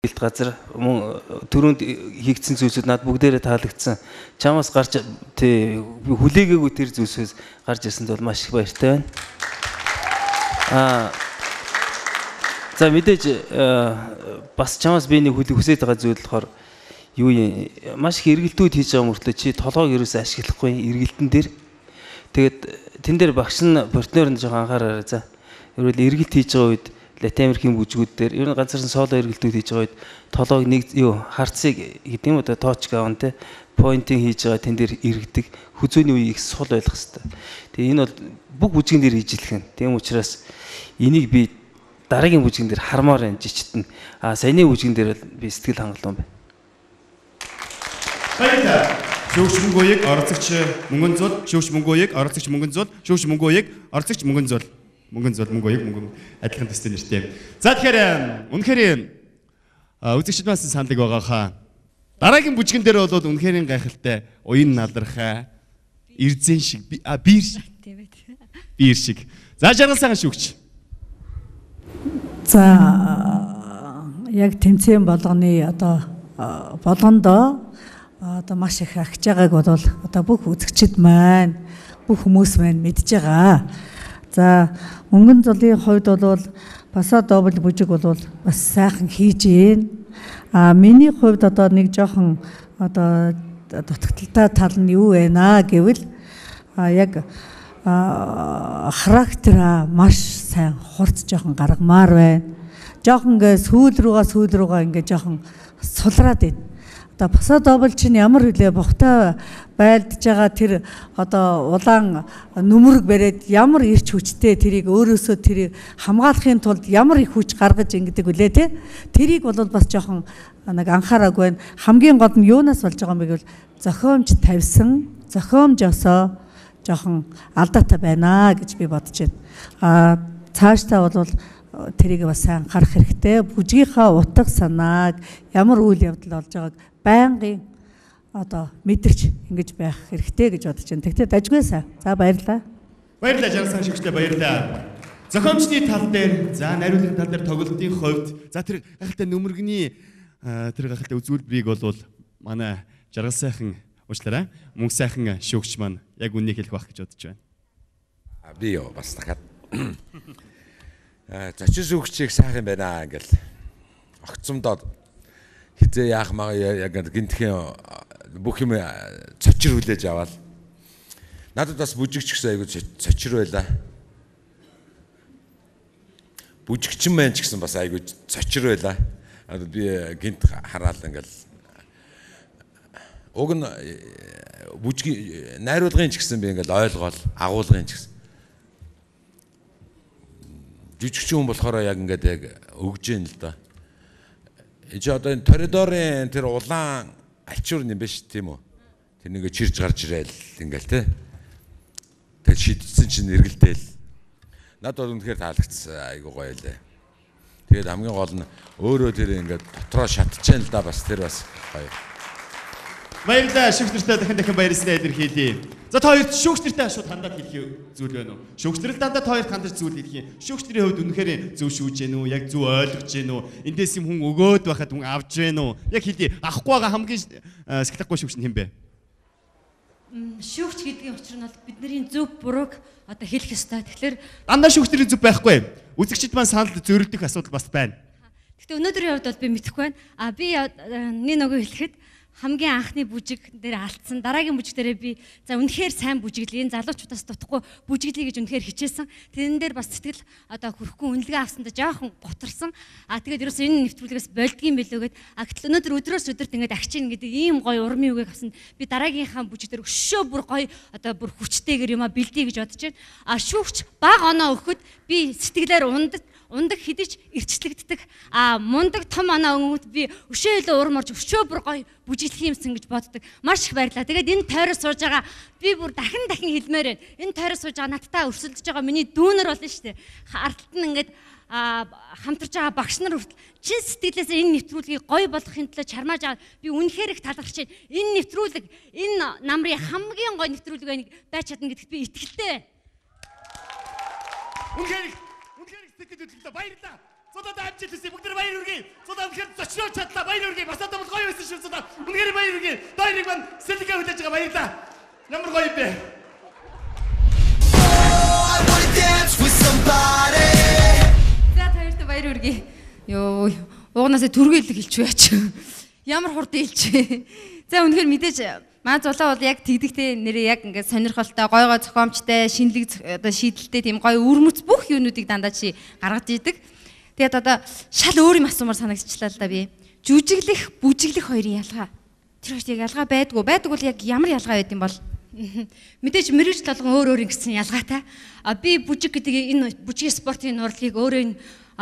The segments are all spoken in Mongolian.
газар мөн түрүүнд хийгдсэн зүйлсүүд над бүгдээрээ таалагдсан. Чамаас гарч тий хүлээгээгүй тэр зүйлсээс гарч ирсэнд бол маш их баяртай байна. За мэдээж бас чамаас би нэг хүсэж байгаа зүйл болохоор юу юм маш их эргэлтүүд хийж байгаа мөртлөө чи толгойг ерөөсөө ашиглахгүй эргэлтэн дээр. Тэгээд тэн дээр багш нь партнер нь жоохон анхаараарай за. Ерөөл эргэлт хийж байгаа үед Латин Америкийн бүжгүүд дээр ер нь ганцаархан соло эргэлтүүд хийж байгаа үед толгойг нэг юу харцыг гэдэг юм уу тооч гаавн те поинтинг хийж байгаа тэн дээр эргэдэг хүзөөний үе их сул ойлгох хэрэгтэй. Тэгээ энэ бол бүх бүжгэн дээр хийж илхэн. Тийм учраас энийг би дараагийн бүжгэн дээр хармаар байна жичтэн. Саяны бүжгэн дээр би сэтгэл хангалуун байна. Баярлалаа. Шүүгч мөнгөийг оролцогч мөнгөн зул, шүүгч мөнгөийг оролцогч мөнгөн зул, шүүгч мөнгөийг оролцогч мөнгөн зул. Мөнгөн зул мөнгөийг мөнгөн адилхан төстэй нэртэй. За тэгэхээр үнэхээр үзэгчд маань саналыг байгаа хаа. Дараагийн бүжгэн дээр бол үнэхээр гайхалтай уян налархаа эрзэн шиг биер шиг. Тийм ээ. Биер шиг. За жаргал сайхан шүүгч. За яг тэмцээн болгоны одоо болгондоо одоо маш их агч байгааг бол одоо бүх үзэгчд маань бүх хүмүүс маань мэдж байгаа. За мөнгөн зулын хувьд бол баса дабл бүжиг бол бас сайхан хийж гин. Миний хувьд одоо нэг жоохон одоо дутагдaltaй тал нь юу вэ наа гэвэл яг характера маш сайн хурц жоохон гаргамаар байна. Жоохон ингээ сүүл рүүгээ ингээ жоохон сулраад байна. Одоо баса дабл чинь ямар хүлээ бохтой байлдж байгаа тэр одоо улаан нүмерэг бариад ямар ирч хүчтэй тэрийг өөрөөсөө тэрийг хамгаалахын тулд ямар их хүч гаргаж ингэдэг үлээ те тэрийг бол бас жоохон нэг анхаараагүй байна. Хамгийн гол нь юунаас болж байгаа юм бэ гэвэл зохиомж тавьсан зохиомжосоо жоохон алдаатай байна гэж би бодож байна. Цаашдаа бол тэрийг бас сайн анхаарах хэрэгтэй. Бүжгийнхаа утга санааг ямар үйл явдал болж байгааг байнгын одоо мэдэрч ингэж байх хэрэгтэй гэж бодож байна. Тэгтээ дажгүй сайн. За баярлалаа. Баярлалаа жаргал шигчтэй баярлалаа. Зохиомжны тал дээр, за найруулгын тал дээр тоглолтын хувьд, за тэр гахалтай нүмергний тэр гахалтай үзүүлбэрийг бол манай жаргал сайхан уучлаарай. Мөнгө сайхан шүүгч маань яг үнийг хэлэх байх гэж бодож байна. Би юу бас дахиад зочин шүүгчийг сайхан байна ингээл огцомдоод хизээ яах маа яг гинтхэн бүх юм цочир хүлээж аваад надад бас бүжигч гэсэн айгуу цочир байлаа. Бүжигчин мэн ч гэсэн бас айгуу цочир байлаа. Би гинт хараал ингээл уг нь бүжгийн найруулгын ч гэсэн би ингээл ойлгоол агуулгын ч гэсэн жижигчин хүн болохоор яг ингээд яг өгж юм л да. Эч одоо энэ коридорын тэр улаан альчуур юм биш тийм үү? Тэр нэг чирж гарч ирээл ингээл те. Тэгэл шидсэн чинь эргэлдээл. Над бол үнэхээр таалагдсан айгуу гоё лээ. Тэгээд хамгийн гол нь өөрөө тэр ингээд дотроо шатчихсан л да бас тэр бас гоё. Баярлалаа шүүгчнэртэй дахин баярлалаа илэрхийлье. За та хоёрт шүүгчнэртэй шууд хандаад хэлэх зүйл байна уу? Шүүгчнэр л дандаа та хоёрт хандаж зүйл хэлэх юм. Шүүгчнэрийн хувьд үнэхээр зөв шүүж гэнэ үү? Яг зөв ойлгож гэнэ үү? Эндээс юм хүн өгөөд байхад хүн авч гэнэ үү? Яг хэлье. Авахгүй байгаа хамгийн сэтгэхгүй шүүгч нь хэн бэ? Шүүгч гэдгийн учир нь бол бидний зөв бурууг одоо хэлэх ёстой. Тэгэхээр дандаа шүүгчнэрийн зөв байхгүй. Үзэгчд маань санал зөрөлдөх асуудал бас байна. Гэхдээ өнөөдрийн хувьд бол би мэдэхгүй байна. Би нэг нөгөө хэлэхэд хамгийн анхны бүжиг дээр алдсан. Дараагийн бүжиг дээрээ би за үнэхээр сайн бүжиглээ. Залуучуудаас дутхгүй бүжиглэе гэж үнэхээр хичээсэн. Тэрэн дээр бас сэтгэл одоо хүрхгүй үнэлгээ авсандаа жоохон гутарсан. Тэгээд ерөөс энэ нэвтрүүлгээс болдгийм билүү гэд. Гэтэл өнөөдөр өдрөөс өдөрт ингээд агчин гэдэг ийм гоё урмын үгийг авсан. Би дараагийнхаа бүжиг дээр өшөө бүр гоё одоо бүр хүчтэйгэр юм а бэлдээ гэж бодож байна. Шүүгч баг оноо өгөхөд би сэтгэлээр ундаг хідэж ирчлэгддэг мундаг том оноо өнгөт би өшөө илүү урам орж өшөө бүр гоё бүжиглэх юмсан гэж боддог. Маш их баярлалаа. Тэгээд энэ тойроос сууж байгаа би бүр дахин хэлмээр байна. Энэ тойроос сууж байгаа надтай өрсөлдөж байгаа миний дүүнер болно шүү дээ. Ардталт нь ингээд хамтарч байгаа багш нар хүртэл чин сэтгэлээс энэ нэвтрүүлгийг гоё болгохын тулд чармааж байгаа. Би үнэхээр их талархаж байна. Энэ нэвтрүүлэг энэ намрын хамгийн гоё нэвтрүүлэг байныг байж чадна гэдэгт би итгэлтэй байна. Үнэхээр сэтгэл хөдлөлтөд баярлалаа. Цодод амжилт хүсье. Бүгд баяр хүргэе. Цодод үнэхээр зочноор чадлаа. Баяр хүргэе. Бас одоо гоё байсан шүү цодод. Үнэхээр баяр хүргэе. Дайрыг маань сэлгээ хүлээж байгаа баярлаа. Ямар гоё юм бэ? За хоёрт баяр хүргэе. Йоо, уугнаасаа түргээлэг хэлчихвэ яач. Ямар хурдан хэлчихвэ. За үнэхээр мэдээж маа зулаа бол яг тэгдэгтэй нэрээ яг ингээд сонирхолтой, гой зохиомжтой, шинэлэг одоо шийдэлтэй тийм гоё үрмөц бүх юмнуудыг дандаа чи гаргаж идэг. Тэгээд одоо шал өөр юм асуумаар санагдчихлаа л да би. Жүжиглэх, бүжиглэх хоёрын ялгаа. Тэр хоёрт яг ялгаа байдгүй. Байдаг бол яг ямар ялгаа байд юм бол? Мэдээж мэрэгч толгон өөр ингэсэн ялгаатай. Би бүжиг гэдэг энэ бүжгийн спортын урлагийг өөрөө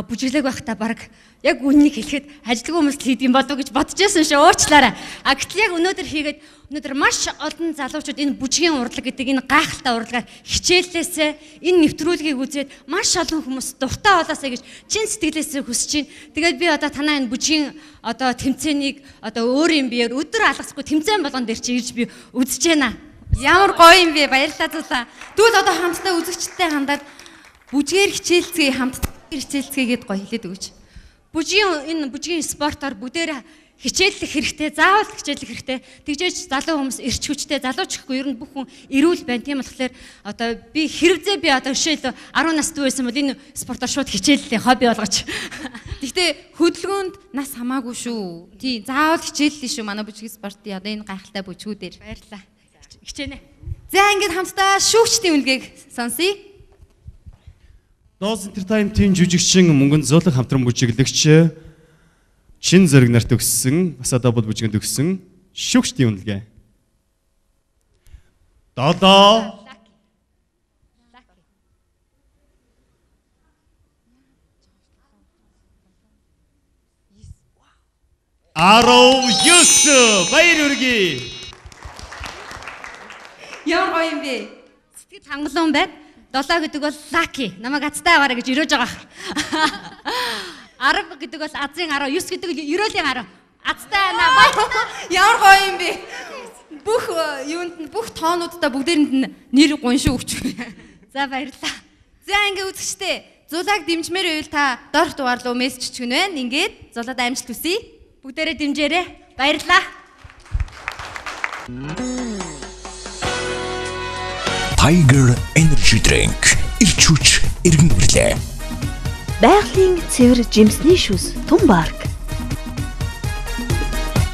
бүжиглэг байхдаа баг яг үннийг хэлэхэд ажилгүй хүмүүс хийдэг юм болов уу гэж бодож байсан шүү. Уучлаарай. Гэтэл яг өнөөдөр маш олон залуучууд энэ бүжгийн урлаг гэдэг энэ гайхалтай урлагаар хичээллээсээ энэ нэвтрүүлгийг үзээд маш олон хүмүүс дуртай болоосаа гэж чин сэтгэлээсээ хүсэж байна. Тэгээд би одоо танаа энэ бүжгийн одоо тэмцээнийг одоо өөрийн биеэр өдөр алгасгүй тэмцээн болгон дээр чи ирж би үзэж байна. Ямар гоё юм бэ? Баярлалаа зулаа. Тэгвэл одоо хамтдаа үзэгчтэй хандаад бүжгээр хичээлцгээе хамтдаа хичээлцгээгээд гоё хэлээд өгөөч. Бүжгийн спортоор бүдээр хичээллэх хэрэгтэй, заавал хичээллэх хэрэгтэй. Тэгжээж залуу хүмүүс эрч хүчтэй, залуучихгүй ер нь бүх хүн эрүүл байна. Тийм болохоор одоо би хэрвээ би одоо жишээл 10 настай байсан бол энэ спортоор шууд хичээллээ хобби болгооч. Гэхдээ хөдөлгөөнд нас хамаагүй шүү. Тийм заавал хичээллээ шүү. Манай бүжгийн спортын одоо энэ гайхалтай бүжгүүдээр. Баярлалаа. Хичээнэ. За ингээд хамтдаа шүүгчдийн үнэлгээг сонсъё. Доос Entertainment-ийн жүжигчин Мөнгөн Зулах хамтран бүжиглэгч Чин Зориг нарт өгсөн, бас одоо бол бүжгэнд өгсөн шүүгчдийн үнэлгээ. Додоо 19 баяр хүргэе. Ямар гоё юм бэ? Сэтгэл хангалуун байна. 7 гэдэг бол lucky. Намайг азтай аваарай гэж өрөөж байгаа. 10 гэдэг бол азын 10, 9 гэдэг бол ерөөлийн 10. Азтай намайг Ямар гоё юм бэ? Бүх юунд нь бүх тоонуудаа бүгдээрэнд нь нэр гуншиг өгч. За баярлалаа. За ингээ үзэгчтэй. Зулааг дэмжмээр байвал та доорх дугаар руу мессеж өчгөн байна. Ингээд зулаад амжилт хүсье. Бүгдээрээ дэмжээрэй. Баярлалаа. Tiger Energy Drink ирч хүч иргэн ирлээ. Байгалийн цэвэр жимсний шүс Тун Парк.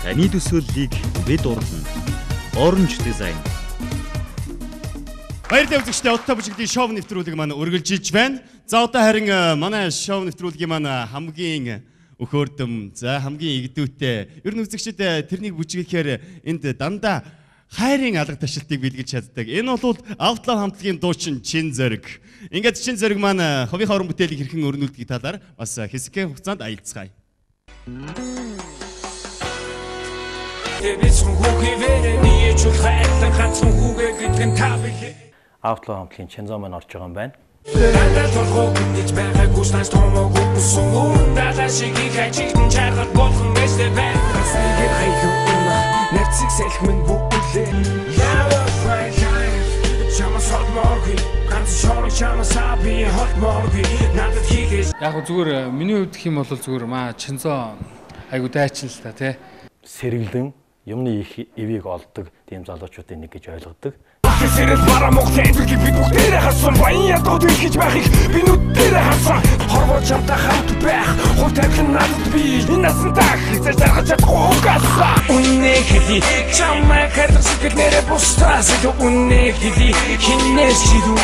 Таны төсөөллийг бид урлана. Orange Design. Баярлалаа үзэгчдээ Удаа бүжиглийн шоу нэвтрүүлэг маань үргэлжилж байна. За одоо харин манай шоу нэвтрүүлгийн маань хамгийн өхөөрдөм, за хамгийн игдүүтэй. Ер нь үзэгчдээ тэрнийг бүжиглэхээр энд дандаа хайрын алга ташилтыг бэлгэж чаддаг. Энэ бол Outlaw хамтлагийн дуучин Чин Зориг. Ингээд Чин Зориг маань хувийнхаа уран бүтээлийг хэрхэн өрнүүлдэг талаар бас хэсэг хугацаанд аялцгаая. Outlaw хамтлагийн Чин Зориг маань орж байгаа юм байна. Нэрцэг сэлхмэн бүгэлээ. Яг зүгээр миний хувьд гэх юм бол зүгээр маа Чинзоо айгу дайчин л та тий. Сэргэлэн юмны их эвийг олдог тийм залуучуудын нэг гэж ойлгодог. Сэрэл бараа Монголын эвлийг бид бүгдээрээ харсан. Баян ядууд илгэж байхыг би нүддээрээ харсан. Хорвоо чамтай хамт байх хувь тавилан надад би энэ насандаа хэзээ заргаж чадахгүй угаасаа. Үнэ хэлий чамайг хадгалж нэрээ бустаас үнэ хэлий хинээс чидүү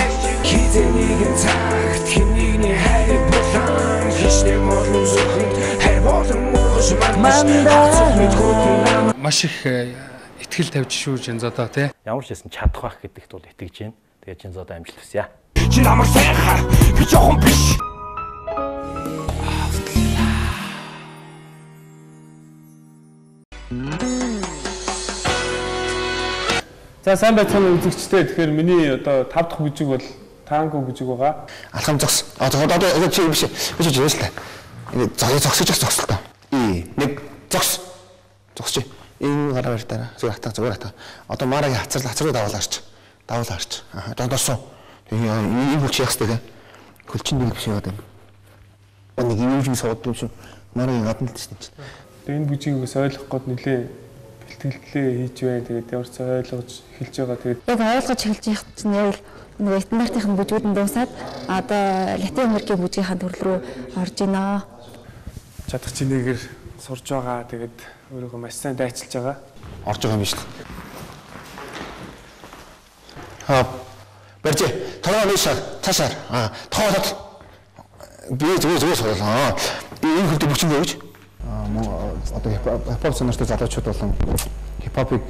хизээ нэгэн цагт хинийний хайр болон хичнээн мөрөн зүхэнд хайр болон мөрөж мандаа маш их итгэл тавьж шүү Чинзодоо тий. Ямар ч байсан чадах байх гэдэгт бол итгэж байна. Тэгээд Чинзодоо амжилт хүсье. Чи намайг сайн хаа. Би жоохон биш. За сайн байцгаана үзэгчдээ. Тэгэхээр миний одоо 5 дахь бүжиг бол танго бүжиг байгаа. Алхам зогс. Одоо чи биш. Биш жирэс л. Ингээд зогсож зогс л та. Нэг зогс. Зогсож. Энэ гараа барьтаа. Зүгээр хатаа. Одоо марагийн хацрал давуулаарч. Аа. Дондорсон. Тэгээ энэ бүч яах вэ? Хөлчин нэг биш яваад байна. Нэг юм шиг сууд юм шүү. Марийн гадна л шүү дээ. Тэгээ энэ бүжигээс ойлгох гээд нэлээ бэлтгэлээ хийж байна. Тэгээд ямар ч ойлгож эхэлж байгаа. Тэгээд яг ойлгож эхэлж яах чинь яг нөгөө стандартын бүжгүүд нь дуусаад одоо Латин Америкийн бүжгийнхаа төрөл рүү орж байна. Чадах чинээгээр сурж байгаа. Тэгээд өөрийгөө маш сайн дайчилж байгаа. Орж байгаа юм биш үү? Барьж тараа нээшаа цаашаар тоолоод би зүгээр сурлаа. Би энэ хөлтөд бүчин өгч одоо хипхоп сонирхтой залуучууд болон хипхопыг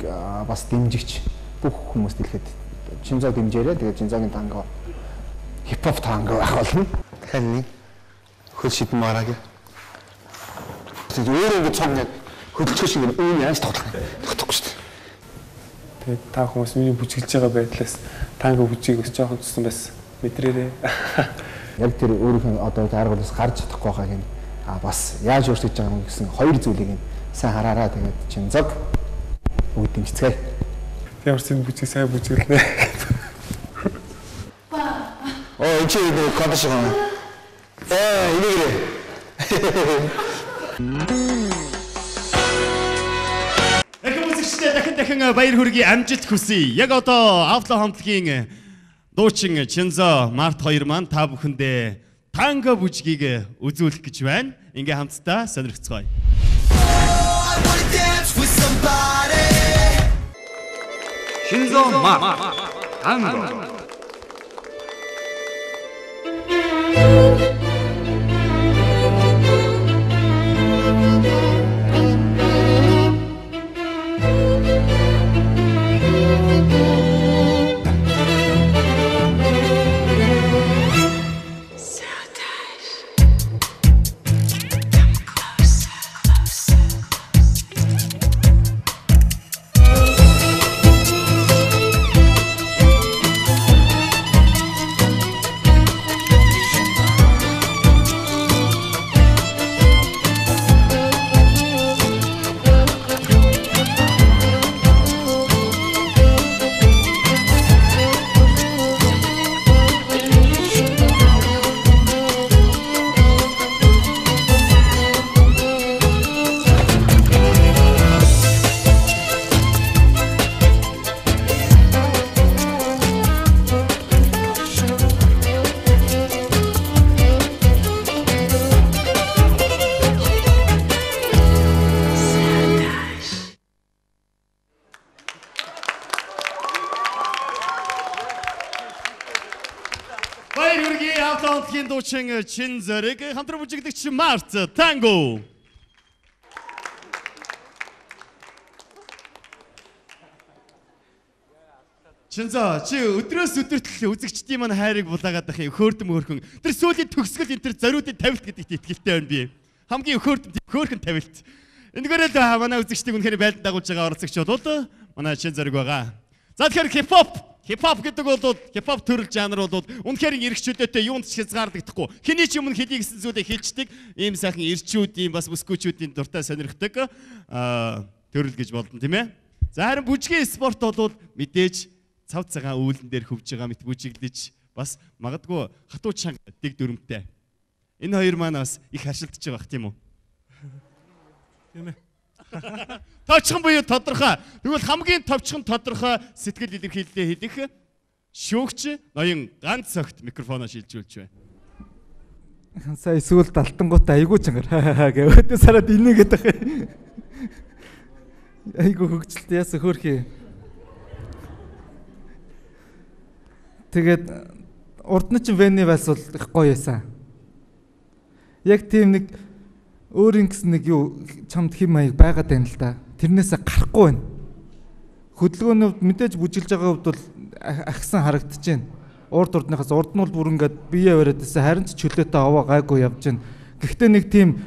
бас дэмжигч бүх хүмүүст хэлэхэд Чинзаг дэмжээрэй. Тэгээд Чинзагийн танго хипхоп танго ах болно. Дахиад хөл шидэн мараагийн. Тэгээд өөрөө ингэ цом яг хөдөлгөөн шиг үн яаж тогтохгүй шүү дээ. Тэгээд та хүмүүс миний бүжиглж байгаа байдлаас танго бүжиг өс жоохон цусан байсан. Мэдрээрээ. Яг тэр өөрийнхөө одоо даргуулаас гарч чадахгүй байгаа юм. Бас яаж өөрчлөж байгаа юм гэсэн хоёр зүйлийг сайн хараараа. Тэгээд Чинзаг бүгд дэмжицгээе. Ямар ч бүжиг сайн бүжиглэнэ. Энэ чи нэг кодш юм. Энийг дахин баяр хүргэе амжилт хүсье. Яг одоо Авла хамтлагийн дуучин Чинзо Март 2 маань та бүхэндээ танго бүжгийг үзүүлэх гэж байна. Ингээ хамтдаа сонирхцгаая. Чинзо Март танго. Дуучин Чинзорыг хамтран бүжиглэгч Март танго. Чинзо чи өдрөөс өдөртөл үзэгчдийн маань хайрыг булаагаад байх юм хөөрдөн мөрхөн. Тэр сүүлийн төгсгөл энэ тэр зориудын тавилт гэдэгт итгэлтэй байна би. Хамгийн хөөрхөн тавилт. Энэгээр л манай үзэгчдийг үнэхээр байлдан дагуулж байгаа оролцогчдод бол манай Чинзорыг байгаа. За тэгэхээр хипхоп гэдэг бол хипхоп төрөл жанр бол үнэхээр эргчүүдэдтэй юунд ч хязгаарлагдахгүй. Хэний ч юм хэлий гэсэн зүйлээ хэлждэг. Ийм сайхан эрчүүдийн бас бүскүүчүүдийн дуртай сонирхдаг төрөл гэж болно тийм ээ. За харин бүжгийн спорт бол мэдээж цав цагаан үүлэн дээр хөвж байгаа мэт бүжиглэж бас магадгүй хатуу чанга дэг дүрмтэй. Энэ хоёр маань бас их харшилтж байгаа бах тийм үү? Тийм ээ. Товчхон буюу тодорхой. Тэгвэл хамгийн товчхон тодорхой сэтгэл илэрхийлэлээ хэлэх шүүгч ноён ганц огт микрофоноо шилжүүлж байна. Сая эсвэл далтангууд айгуу чангаар гэвэтэ сараад инээгээд байгаа. Айгуу хөгжилт яасан хөөрхий. Тэгээд урд нь ч Вене бас бол их гоё байсан. Яг тийм нэг өөрийн гэсэн нэг юу чамд хэм маяг байгаад байна л да. Тэрнээсээ гарахгүй байна. Хөдөлгөөнөд мэдээж бүжиглж байгаа хувьд бол ахсан харагдаж байна. Урд урдныхаас урд нь бол бүр ингээд бие бариад байсан харин ч чөлөөтэй аваа гайгүй явж байна. Гэхдээ нэг тийм